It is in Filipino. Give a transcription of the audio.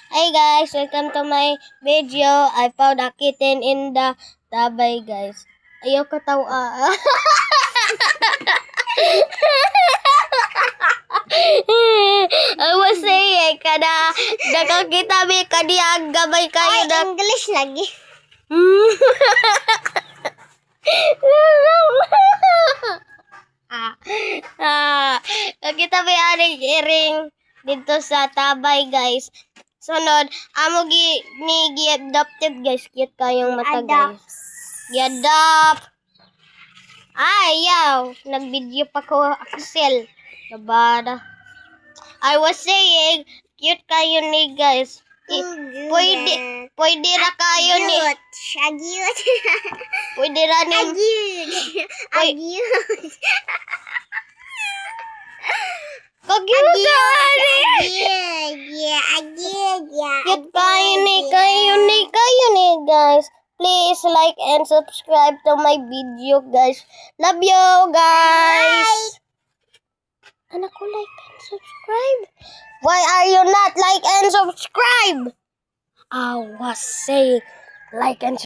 Hey guys, welcome to my video. I found a kitten in the tabay, guys. Ayaw katawa. I was saying, kada nakakita mi kadiang gabay kayo na English lagi. Nakita mi aring iring dito sa tabay, guys. Sunod, amo ni adopted, guys. Cute kayong mata, guys. Gi-adopt. Ayaw. Nag-video pa ko, Axel. Nabada. I was saying, cute kayo ni, guys. Pwede ra kayo ni. Agyut. Pwede ra ni. Agyut. Kagyutan ni. Agyut. Cute kayo ni, guys. Please like and subscribe to my video, guys. Love you, guys. Anak ko, like and subscribe. Why are you not like and subscribe? I was saying like and